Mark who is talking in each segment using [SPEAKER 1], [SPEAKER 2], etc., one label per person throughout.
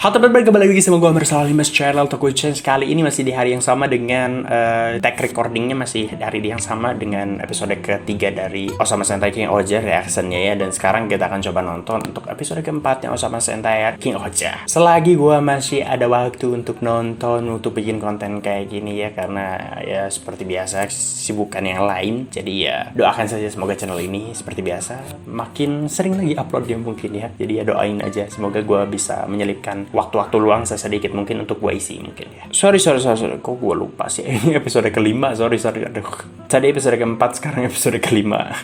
[SPEAKER 1] Halo teman-teman, kembali lagi sama gue Amir Salalimas Channel Toko Chance. Kali ini masih di hari yang sama dengan tag recordingnya masih di hari yang sama dengan episode ketiga dari Osama Sentai King Oja reactionnya ya. Dan sekarang kita akan coba nonton untuk episode keempatnya Osama Sentai King Oja. Selagi gue masih ada waktu untuk nonton, untuk bikin konten kayak gini ya, karena ya seperti biasa sibukan yang lain. Jadi ya doakan saja semoga channel ini seperti biasa makin sering lagi uploadnya mungkin ya. Jadi ya doain aja semoga gue bisa menyelipkan waktu-waktu luang sedikit mungkin untuk gue isi mungkin ya. Sorry. Kok gue lupa sih. Ini episode kelima. Sorry. Aduh. Tadi episode keempat, sekarang episode kelima.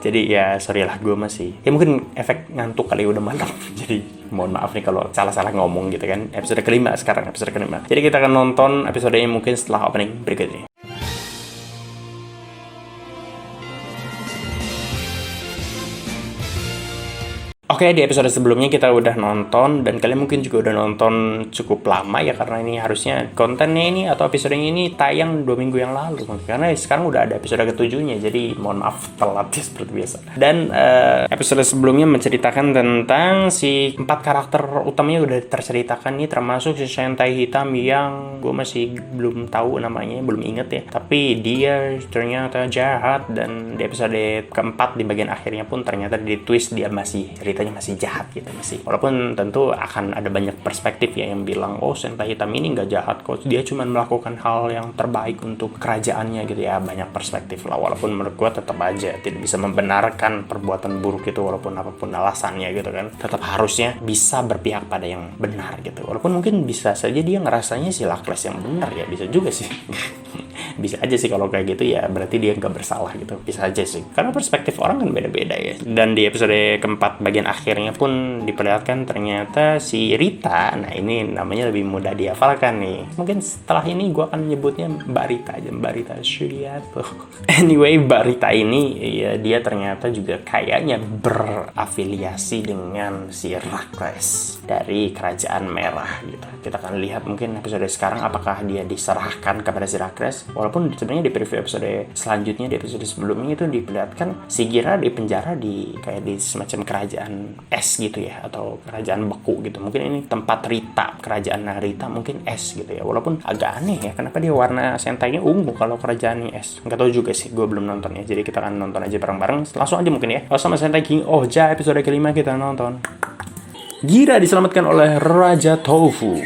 [SPEAKER 1] Jadi ya sorry lah, gue masih. Ya mungkin efek ngantuk kali udah malam. Jadi mohon maaf nih kalau salah-salah ngomong gitu kan. Episode kelima sekarang, episode kelima. Jadi kita akan nonton episodenya mungkin setelah opening berikut ini. Oke, di episode sebelumnya kita udah nonton dan kalian mungkin juga udah nonton cukup lama ya, karena ini harusnya kontennya ini atau episodenya ini tayang 2 minggu yang lalu, karena sekarang udah ada episode ketujuhnya, jadi mohon maaf telat ya seperti biasa. Dan episode sebelumnya menceritakan tentang si 4 karakter utamanya udah terceritakan nih, termasuk si Sentai hitam yang gue masih belum tahu namanya, belum inget ya, tapi dia ternyata jahat. Dan di episode keempat di bagian akhirnya pun ternyata di twist dia masih ceritanya masih jahat gitu, masih, walaupun tentu akan ada banyak perspektif ya yang bilang oh Sentai hitam ini nggak jahat kok, dia cuma melakukan hal yang terbaik untuk kerajaannya gitu ya. Banyak perspektif lah, walaupun menurut gua tetap aja tidak bisa membenarkan perbuatan buruk itu walaupun apapun alasannya gitu kan. Tetap harusnya bisa berpihak pada yang benar gitu, walaupun mungkin bisa saja dia ngerasanya si Lakles yang benar ya, bisa juga sih. Bisa aja sih kalau kayak gitu ya, berarti dia nggak bersalah gitu, bisa aja sih, karena perspektif orang kan beda-beda ya. Dan di episode keempat bagian akhirnya pun diperlihatkan ternyata si Rita, nah ini namanya lebih mudah dihafalkan nih, mungkin setelah ini gue akan menyebutnya Mbak Rita aja, Mbak Rita Suryatho. Anyway, Mbak Rita ini ya dia ternyata juga kayaknya berafiliasi dengan si Lakles dari Kerajaan Merah gitu. Kita akan lihat mungkin episode sekarang apakah dia diserahkan kepada si Lakles. Walaupun sebenarnya di preview episode selanjutnya, di episode sebelumnya itu diperlihatkan si Gira di penjara di kayak di semacam kerajaan es gitu ya, atau kerajaan beku gitu. Mungkin ini tempat Rita, kerajaan Rita mungkin es gitu ya. Walaupun agak aneh ya, kenapa dia warna sentainya ungu kalau kerajaannya es. Nggak tahu juga sih, gue belum nonton ya. Jadi kita akan nonton aja bareng-bareng. Langsung aja mungkin ya. Osama Sentai King Oja episode kelima kita nonton. Gira diselamatkan oleh Raja Tofu.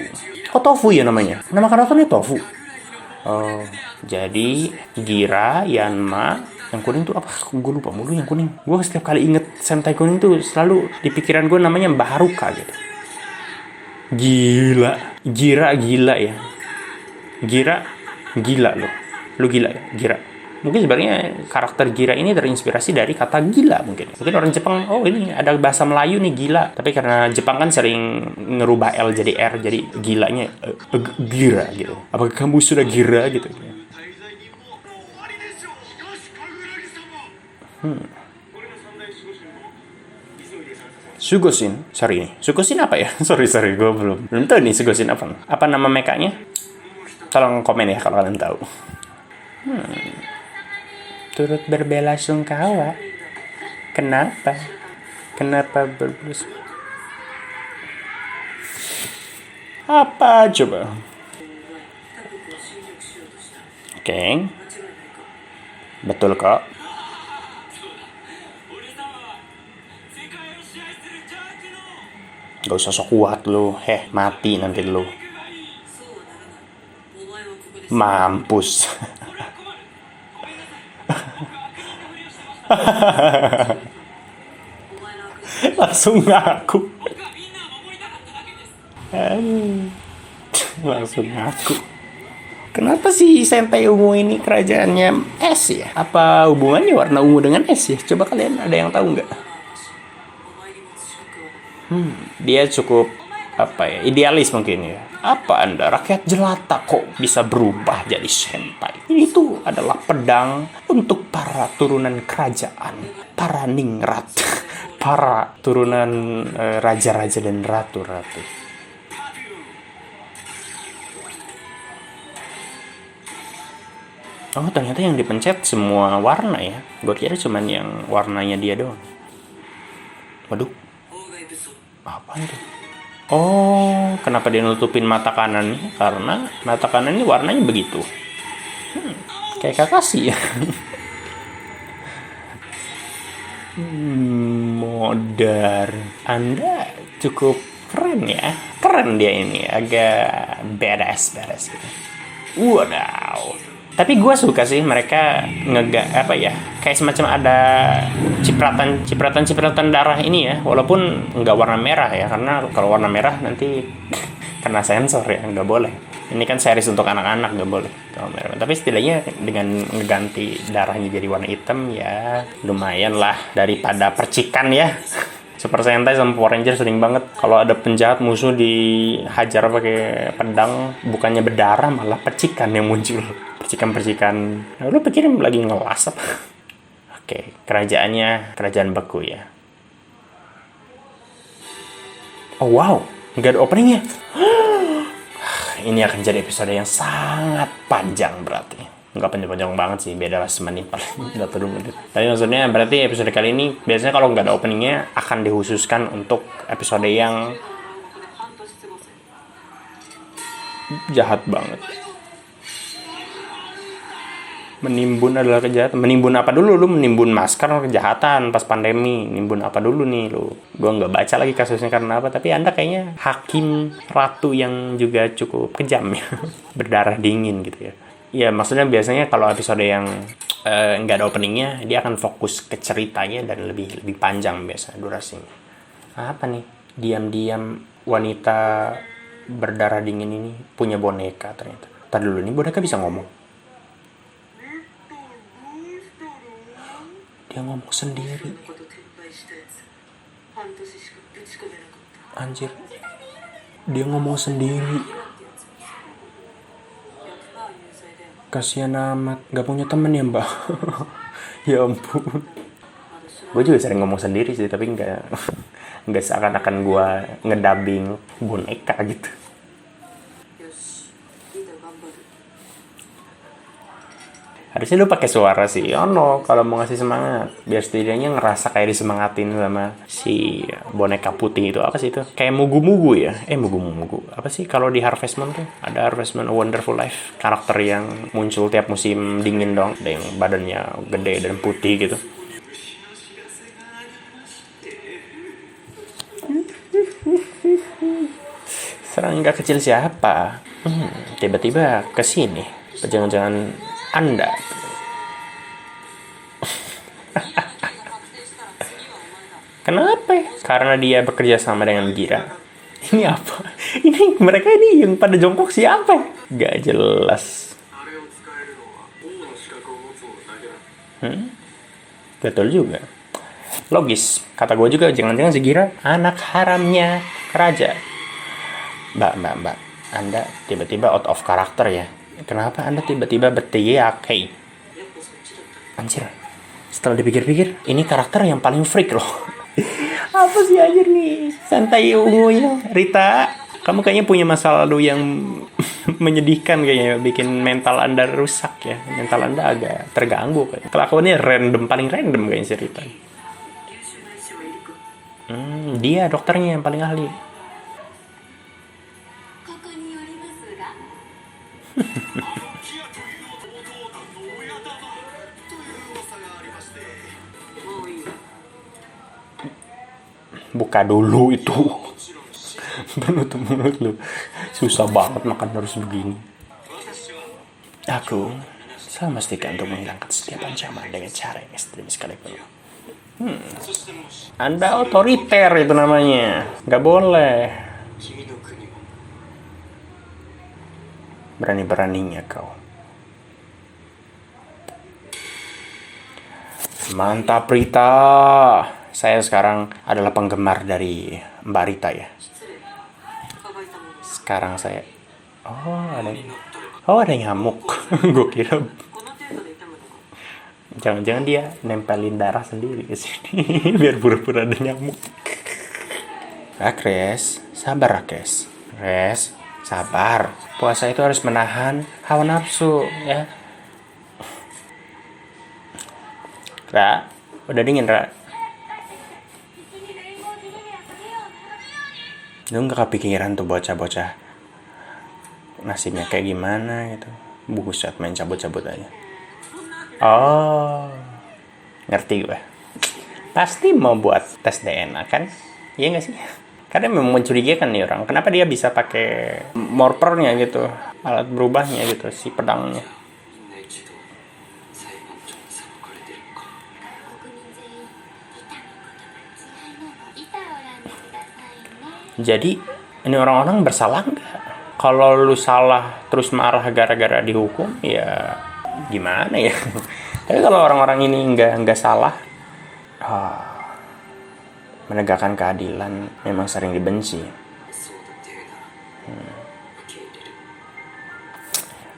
[SPEAKER 1] Kok Tofu ya namanya? Nama karakternya Tofu. Oh, jadi Gira, Yanma, yang kuning tuh apa? Gue lupa mulu yang kuning. Gue setiap kali inget Sentai kuning tuh selalu di pikiran gue namanya Mbak Haruka gitu. Gira gila ya. Gira gila loh. Lu gila ya, Gira. Mungkin sebenarnya karakter Gira ini terinspirasi dari kata gila mungkin. Mungkin orang Jepang, oh ini ada bahasa Melayu nih gila. Tapi karena Jepang kan sering ngerubah L jadi R, jadi gilanya Gira gitu. Apakah kamu sudah gira gitu? Sugoshin, sorry nih. Sugoshin apa ya? sorry, gue belum tahu nih Sugoshin apa. Apa nama mekanya? Tolong komen ya kalau kalian tahu. Turut berbelasungkawa. Kenapa berbelas? Apa coba? Oke. Betul kok. Gak usah sok kuat lu. Mati nanti lu. Mampus. Langsung ngaku. Kenapa sih Sentai ungu ini kerajaannya es ya? Apa hubungannya warna ungu dengan es ya? Coba kalian ada yang tahu nggak? Dia cukup apa ya, idealis mungkin ya. Apa Anda rakyat jelata kok bisa berubah jadi sentai? Ini tuh adalah pedang untuk para turunan kerajaan, para ningrat, para turunan raja-raja dan ratu-ratu. Oh ternyata yang dipencet semua warna ya. Gue kira cuman yang warnanya dia doang. Waduh, apa itu? Oh, kenapa dia nutupin mata kanannya? Karena mata kanan ini warnanya begitu. Kayak Kakashi ya. Modern. Anda cukup keren ya. Keren dia ini, agak badass gitu. Wadaw. Tapi gue suka sih mereka apa ya, kayak semacam ada cipratan darah ini ya, walaupun nggak warna merah ya, karena kalau warna merah nanti kena sensor ya, nggak boleh. Ini kan series untuk anak-anak, nggak boleh kalau merah. Tapi setidaknya dengan ngeganti darahnya jadi warna hitam ya lumayan lah daripada percikan ya. Super Sentai sama Power Ranger sering banget kalau ada penjahat musuh dihajar pakai pedang, bukannya berdarah malah percikan yang muncul. Percikan-percikan. Nah, lu pikir lagi ngelas apa? Oke, kerajaan beku ya. Oh wow, nggak ada openingnya. Ini akan jadi episode yang sangat panjang berarti. Nggak panjang-panjang banget sih, beda lah semenit paling, 20 menit. Tapi maksudnya berarti episode kali ini biasanya kalau nggak ada openingnya akan dikhususkan untuk episode yang jahat banget. Menimbun adalah kejahatan. Menimbun apa dulu lu? Menimbun masker kejahatan pas pandemi. Menimbun apa dulu nih lu? Gua nggak baca lagi kasusnya karena apa. Tapi Anda kayaknya hakim ratu yang juga cukup kejam ya. Berdarah dingin gitu ya. Ya maksudnya biasanya kalau episode yang nggak ada openingnya, dia akan fokus ke ceritanya dan lebih panjang biasa durasinya. Apa nih? Diam-diam wanita berdarah dingin ini punya boneka ternyata. Ntar dulu, nih boneka bisa ngomong. Dia ngomong sendiri. Anjir. Dia ngomong sendiri. Kasihan amat. Gak punya temen ya mbak. Ya ampun. Gue juga sering ngomong sendiri sih, tapi gak seakan-akan gue ngedubbing boneka gitu. Harusnya lu pakai suara sih Ono kalau mau ngasih semangat, biar setidaknya ngerasa kayak disemangatin sama si boneka putih itu. Apa sih itu? Kayak mugu-mugu ya? Mugu-mugu. Apa sih kalau di Harvest Moon tuh? Ada Harvest Moon A Wonderful Life. Karakter yang muncul tiap musim dingin dong. Ada yang badannya gede dan putih gitu. Serangga kecil siapa? Tiba-tiba kesini. Jangan-jangan Anda. Kenapa? Karena dia bekerja sama dengan Gira. Ini apa? Ini mereka ini yang pada jongkok siapa? Gak jelas. Betul juga. Logis. Kata gue juga, jangan-jangan si Gira anak haramnya raja. Mbak. Anda tiba-tiba out of character ya. Kenapa Anda tiba-tiba berteriak? Hey. Anjir. Setelah dipikir-pikir, ini karakter yang paling freak loh. Apa sih anjir nih? Santai ungunya. Rita, kamu kayaknya punya masa lalu yang menyedihkan kayaknya. Bikin mental Anda rusak ya. Mental Anda agak terganggu kayaknya. Kelakuannya paling random kayaknya si Rita. Dia dokternya yang paling ahli. Buka dulu itu. Penutup mulut lu. Susah banget makan harus begini. Aku selalu memastikan untuk menghilangkan setiap ancaman dengan cara yang ekstrim sekalipun. Anda otoriter itu namanya. Gak boleh. Berani-beraninya kau. Mantap Rita. Saya sekarang adalah penggemar dari Mbak Rita ya. Sekarang saya ada nyamuk. Gue kira jangan-jangan dia nempelin darah sendiri ke sini biar pura-pura ada nyamuk. Kres, sabar Kres. Kres, sabar. Puasa itu harus menahan hawa nafsu ya. Ra, udah dingin Ra. Lu nggak kepikiran tuh bocah-bocah nasibnya kayak gimana gitu. Buset, main cabut-cabut aja. Oh, ngerti gue. Pasti mau buat tes DNA kan? Iya nggak sih? Karena memang mencurigakan nih orang. Kenapa dia bisa pakai morpernya gitu, alat berubahnya gitu, si pedangnya. Jadi ini orang-orang bersalah nggak? Kalau lu salah terus marah gara-gara dihukum, ya gimana ya? Tapi kalau orang-orang ini nggak salah, menegakkan keadilan memang sering dibenci.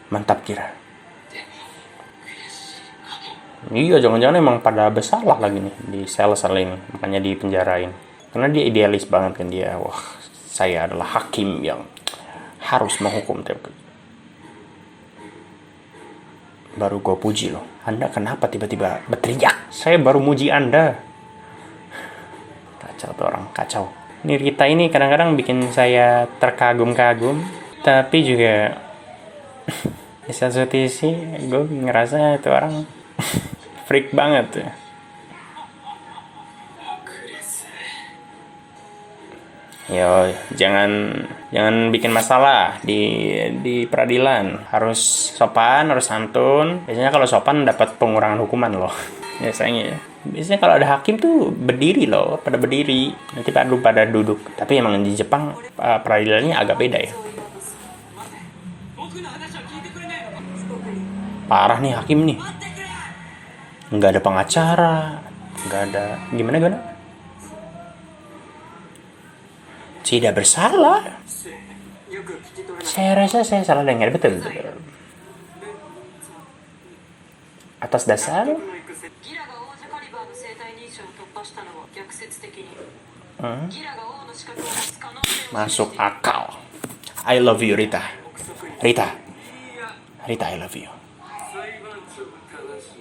[SPEAKER 1] Mantap kira. Iya, jangan-jangan emang pada bersalah lagi nih di sel-sel ini, makanya dipenjarain. Karena dia idealis banget kan dia. Wah, saya adalah hakim yang harus menghukum. Baru gue puji loh. Anda kenapa tiba-tiba berteriak? Saya baru muji Anda. Kacau tuh orang, kacau. Ini Rita ini kadang-kadang bikin saya terkagum-kagum, tapi juga di satu sisi gue ngerasa itu orang freak banget tuh. Yo, jangan bikin masalah di peradilan. Harus sopan, harus santun. Biasanya kalau sopan dapat pengurangan hukuman loh. Biasanya kalau ada hakim tuh berdiri loh, pada berdiri. Nanti pada duduk. Tapi emang di Jepang peradilannya agak beda ya. Parah nih hakim nih. Nggak ada pengacara, nggak ada gimana? Tidak bersalah. Saya rasa saya salah dengar betul. Atas dasar masuk akal. I love you Rita, I love you.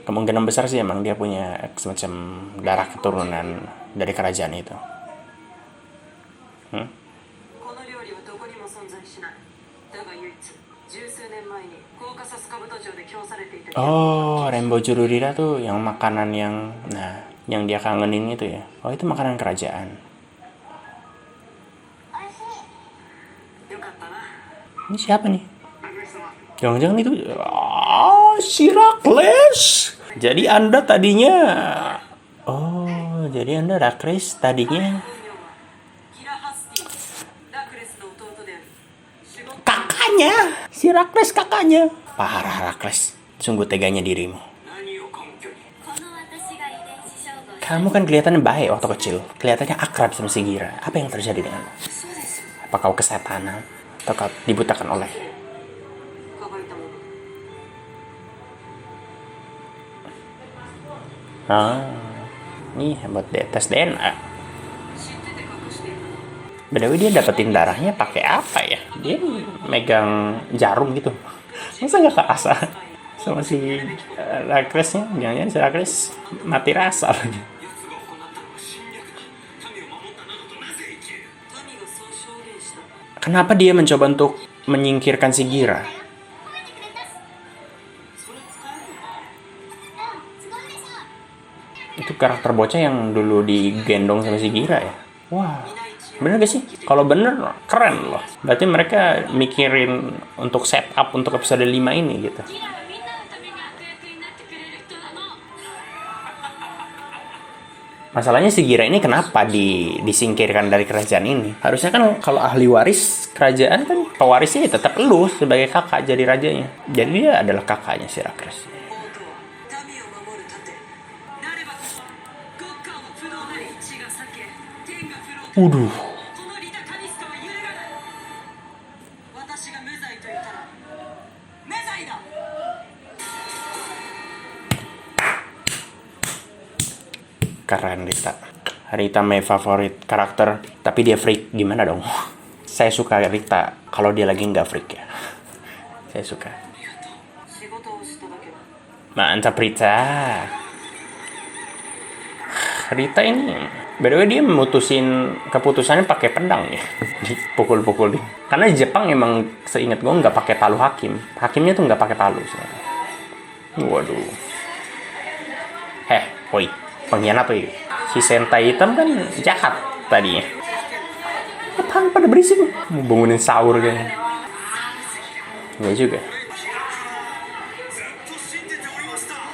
[SPEAKER 1] Kemungkinan besar sih emang dia punya semacam darah keturunan dari kerajaan itu. Oh, Rainbow Jururira tuh yang makanan yang dia kangenin itu ya. Oh, itu makanan kerajaan. Ini siapa nih? Jangan-jangan itu Herakles. Jadi Anda tadinya Herakles tadinya kakaknya. Si Herakles kakaknya. Parah Herakles. Sungguh teganya dirimu. Kamu kan kelihatan baik waktu kecil. Kelihatannya akrab sama si Gira. Apa yang terjadi denganmu? Apa kau kesetanan? Atau kau dibutakan oleh? Ini buat tes DNA. Btw dia dapetin darahnya pakai apa ya? Dia megang jarum gitu. Masa nggak keasa sama si Herakles-nya? Jangan-jangan si Herakles mati rasa lagi. Kenapa dia mencoba untuk menyingkirkan si Gira? Itu karakter bocah yang dulu digendong sama si Gira ya. Wah, bener gak sih? Kalau bener, keren loh. Berarti mereka mikirin untuk setup untuk episode 5 ini gitu. Masalahnya si Gira ini kenapa disingkirkan dari kerajaan ini? Harusnya kan kalau ahli waris kerajaan kan pewarisnya ya tetap lu sebagai kakak jadi rajanya. Jadi dia adalah kakaknya si Herakles. Waduh. Keren Rita my favorit karakter, tapi dia freak, gimana dong? Saya suka Rita kalau dia lagi nggak freak ya. Saya suka. Mantap Rita. Rita ini By the way, dia memutusin keputusannya pakai pedang ya. Dipukul-pukulin. Karena di Jepang emang seingat gue nggak pakai palu hakim. Hakimnya tuh nggak pakai palu sebenarnya. Waduh. Woi, pengkhianat tuh. Si Sentai hitam kan jahat tadinya. Apaan pada berisik? Mau bangunin sahur kayaknya. Nggak juga.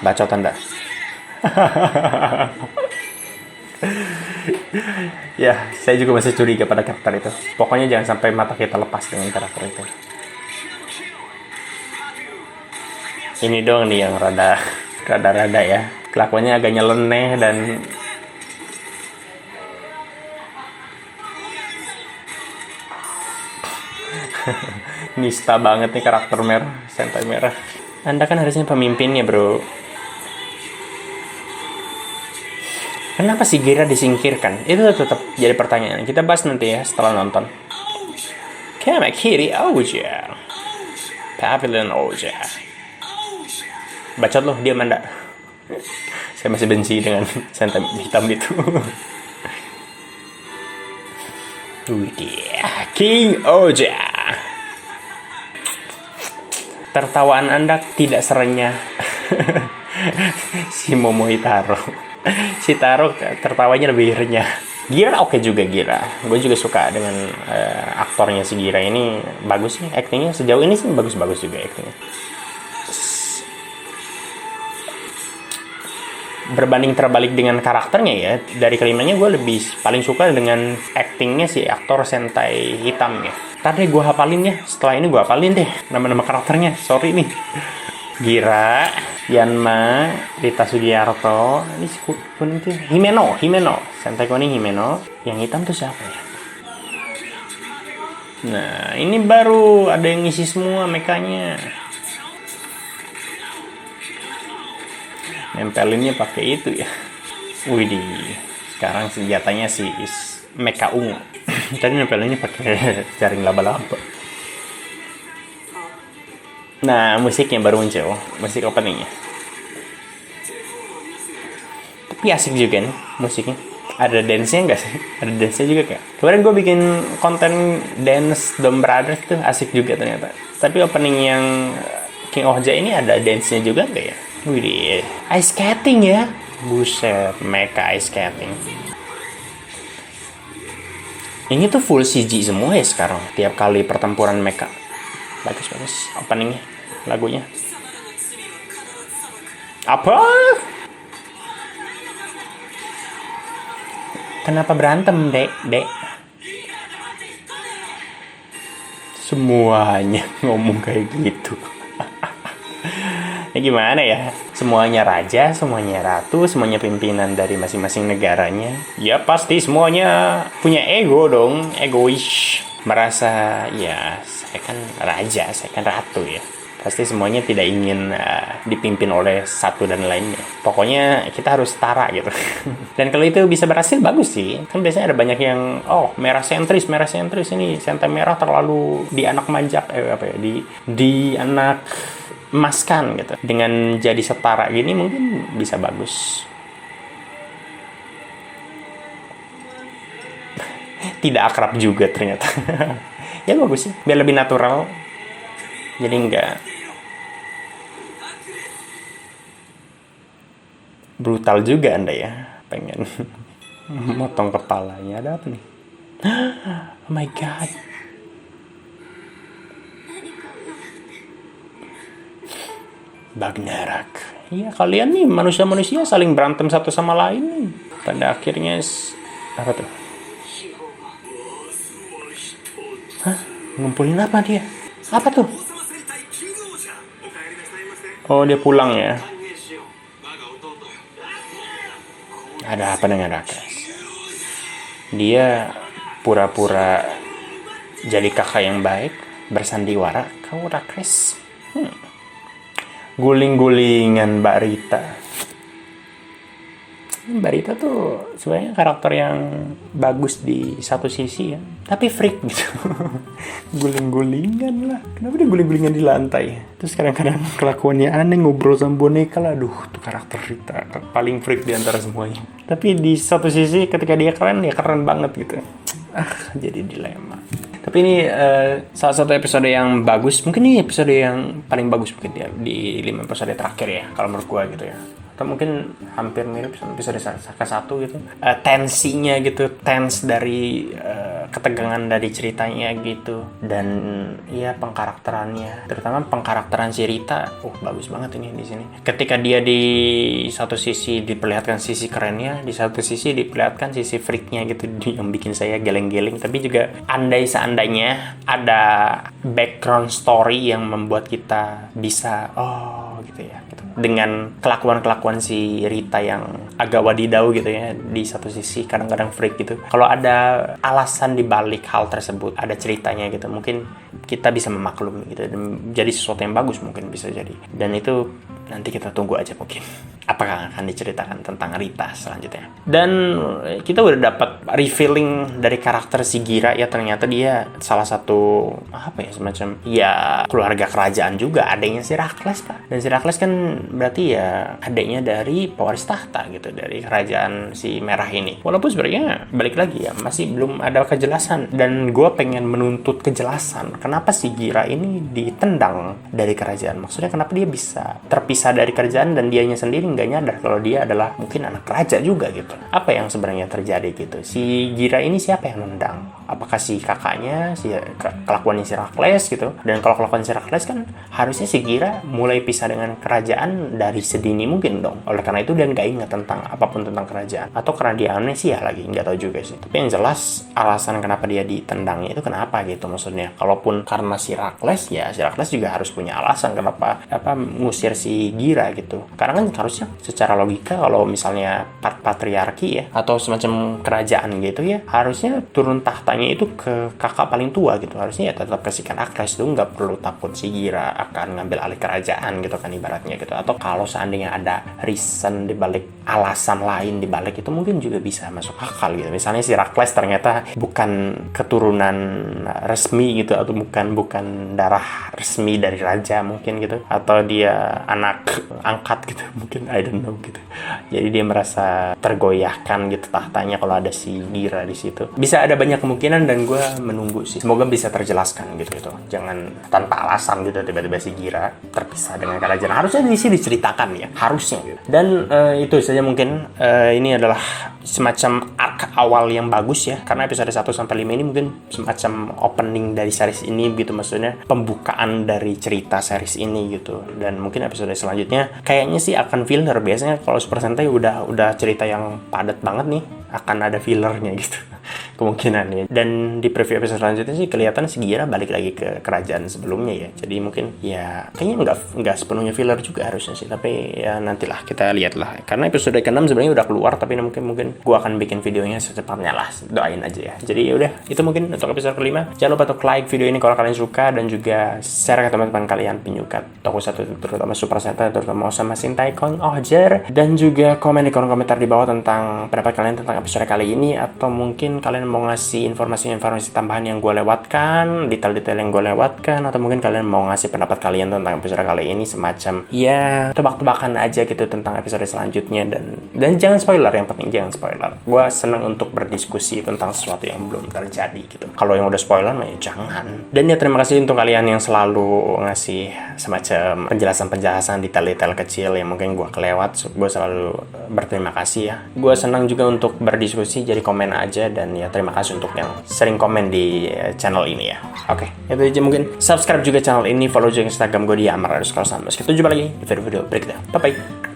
[SPEAKER 1] Bacot Anda. Ya, saya juga masih curiga pada karakter itu. Pokoknya jangan sampai mata kita lepas dengan karakter itu. Ini dong nih yang rada ya. Kelakuannya agak nyeleneh dan nista banget nih karakter merah, Sentai merah. Anda kan harusnya pemimpinnya, bro. Kenapa si Gira disingkirkan? Itu tetap jadi pertanyaan. Kita bahas nanti ya setelah nonton. Kamakiri Oja. Pavilion Oja. Bacot loh, dia Manda. Saya masih benci dengan Sentai hitam itu. Dia King Oja. Tertawaan Anda tidak serenyah si Momohitaro. Si Taro tertawanya lebih renyah. Gira oke juga Gira. Gue juga suka dengan aktornya si Gira ini, bagus sih aktingnya sejauh ini sih, bagus-bagus juga aktingnya. Berbanding terbalik dengan karakternya ya, dari kelimanya gue paling suka dengan aktingnya si aktor Sentai hitam ya. Tadi gue hafalin ya, setelah ini gue hafalin deh nama-nama karakternya. Sorry nih. Gira, Yanma, Rita Sugiarto, ini si kuning itu Himeno, Sentai kuning Himeno. Yang hitam tuh siapa ya? Nah, ini baru ada yang ngisi semua mekanya. Nempelinnya pakai itu ya. Widih, sekarang senjatanya si meka ungu. Tadi nempelinnya pakai jaring laba-laba. Nah, musiknya baru muncul, musik openingnya. Tapi asik juga nih musiknya. Ada dance-nya nggak sih? Ada dance-nya juga kayak. Kemarin gue bikin konten dance Dom Brothers tuh asik juga ternyata. Tapi opening yang King Oja ini ada dance-nya juga nggak ya? Wih, ice skating ya? Buset, mecha ice skating. Ini tuh full CG semua ya sekarang. Tiap kali pertempuran mecha. Bagus openingnya, lagunya. Apa? Kenapa berantem, dek? Semuanya ngomong kayak gitu. Ya gimana ya? Semuanya raja, semuanya ratu, semuanya pimpinan dari masing-masing negaranya. Ya pasti semuanya punya ego dong, egois. Merasa ya saya kan raja, saya kan ratu ya. Pasti semuanya tidak ingin dipimpin oleh satu dan lainnya. Pokoknya kita harus setara gitu. Dan kalau itu bisa berhasil bagus sih. Kan biasanya ada banyak yang merah sentris ini Sentai merah terlalu dianak manjak di anak emaskan gitu. Dengan jadi setara gini mungkin bisa bagus. Tidak akrab juga ternyata. Ya bagus sih, biar lebih natural. Jadi enggak brutal juga Anda ya. Pengen motong kepalanya. Ada apa nih? Oh my god. Bagnarak. Iya, kalian nih manusia-manusia saling berantem satu sama lain nih. Pada akhirnya apa tuh? Hah? Ngumpulin apa dia? Apa tuh? Oh, dia pulang ya. Ada apa dengan Rakas? Dia pura-pura jadi kakak yang baik, bersandiwara. Kau Rakas. Guling-gulingan Mbak Rita. Mbak Rita tuh sebenarnya karakter yang bagus di satu sisi ya, tapi freak gitu. Guling-gulingan lah. Kenapa dia guling-gulingan di lantai? Terus kadang-kadang kelakuannya aneh, ngobrol sama boneka lah. Aduh, tuh karakter Rita paling freak di antara semuanya. Tapi di satu sisi ketika dia keren, ya keren banget gitu. Jadi dilema. Tapi ini salah satu episode yang bagus. Mungkin ini episode yang paling bagus mungkin ya di 5 episode terakhir ya, kalau menurut gua gitu ya. Atau mungkin hampir mirip sama episode Saka 1 gitu. Tensinya gitu, tense dari ketegangan dari ceritanya gitu, dan ya pengkarakterannya, terutama pengkarakteran si Rita, bagus banget ini di sini. Ketika dia di satu sisi diperlihatkan sisi kerennya, di satu sisi diperlihatkan sisi freaknya gitu, yang bikin saya geleng-geleng. Tapi juga andai seandainya ada background story yang membuat kita bisa gitu ya, gitu. Dengan kelakuan si Rita yang agak wadidau gitu ya, di satu sisi kadang-kadang freak gitu. Kalau ada alasan di balik hal tersebut, ada ceritanya gitu, mungkin kita bisa memaklumi gitu, dan jadi sesuatu yang bagus mungkin bisa jadi. Dan itu nanti kita tunggu aja mungkin apakah akan diceritakan tentang Rita selanjutnya. Dan kita udah dapat revealing dari karakter si Gira ya, ternyata dia salah satu semacam ya keluarga kerajaan juga, adiknya si Rakles Pak. Dan si Rakles kan berarti ya adiknya dari pewaris tahta gitu, dari kerajaan si merah ini. Walaupun sebenarnya balik lagi ya, masih belum ada kejelasan, dan gue pengen menuntut kejelasan kenapa si Gira ini ditendang dari kerajaan. Maksudnya kenapa dia bisa terpisah dari kerajaan dan dianya sendiri nggak nyadar kalau dia adalah mungkin anak raja juga gitu. Apa yang sebenarnya terjadi gitu? Si Gira ini siapa yang nendang? Apakah si kakaknya, si kelakuannya si Rakles gitu? Dan kalau kelakuan si Rakles kan harusnya si Gira mulai pisah dengan kerajaan dari sedini mungkin dong. Oleh karena itu dia nggak ingat tentang apapun tentang kerajaan, atau karena dia amnesia lagi, nggak tahu juga sih. Tapi yang jelas alasan kenapa dia ditendangnya itu kenapa gitu maksudnya. Kalaupun karena si Rakles, ya si Rakles juga harus punya alasan kenapa ngusir si Gira gitu. Karena kan harusnya secara logika kalau misalnya patriarki ya, atau semacam kerajaan gitu ya, harusnya turun tahtanya itu ke kakak paling tua gitu. Harusnya ya tetap kasihkan Rakles tuh, nggak perlu takut si Gira akan ngambil alih kerajaan gitu kan ibaratnya gitu. Atau kalau seandainya ada reason dibalik, alasan lain dibalik itu, mungkin juga bisa masuk akal gitu. Misalnya si Rakles ternyata bukan keturunan resmi gitu, atau bukan darah resmi dari raja mungkin gitu, atau dia anak angkat gitu mungkin, I don't know gitu. Jadi dia merasa tergoyahkan gitu tahtanya kalau ada si Gira di situ. Bisa ada banyak kemungkinan, dan gue menunggu sih. Semoga bisa terjelaskan gitu. Jangan tanpa alasan gitu tiba-tiba si Gira terpisah dengan kerajaan. Harusnya di sini diceritakan ya, harusnya gitu. Dan itu saja mungkin. Ini adalah semacam arc awal yang bagus ya, karena episode 1 sampai 5 ini mungkin semacam opening dari series ini gitu, maksudnya pembukaan dari cerita series ini gitu. Dan mungkin episode selanjutnya kayaknya sih akan filler. Biasanya kalau Super Sentai udah cerita yang padat banget nih, akan ada fillernya gitu kemungkinan ya. Dan di preview episode selanjutnya sih kelihatan si Gira balik lagi ke kerajaan sebelumnya ya. Jadi mungkin ya kayaknya nggak sepenuhnya filler juga harusnya sih. Tapi ya nantilah kita lihat lah. Karena episode ke-6 sebenarnya udah keluar, tapi mungkin gua akan bikin videonya secepatnya lah. Doain aja ya. Jadi ya udah, itu mungkin untuk episode ke-5. Jangan lupa untuk like video ini kalau kalian suka, dan juga share ke teman-teman kalian penyuka Tokusatsu, terutama Super Sentai, terutama Osama Shintai Kon Ojer. Dan juga komen di kolom komentar di bawah tentang pendapat kalian tentang episode kali ini, atau mungkin kalian mau ngasih informasi tambahan yang gue lewatkan, detail-detail yang gue lewatkan, atau mungkin kalian mau ngasih pendapat kalian tentang episode kali ini, semacam ya tebak-tebakan aja gitu tentang episode selanjutnya. Dan jangan spoiler, yang penting jangan spoiler. Gue senang untuk berdiskusi tentang sesuatu yang belum terjadi gitu. Kalau yang udah spoiler ya jangan. Dan ya terima kasih untuk kalian yang selalu ngasih semacam penjelasan detail-detail kecil yang mungkin gue kelewat. Gue selalu berterima kasih ya. Gue senang juga untuk berdiskusi, jadi komen aja. Dan ya terima kasih untuk yang sering komen di channel ini ya. Oke, itu aja mungkin. Subscribe juga channel ini, follow juga Instagram gue di Amar__. Kita jumpa lagi di video-video berikutnya. Bye-bye.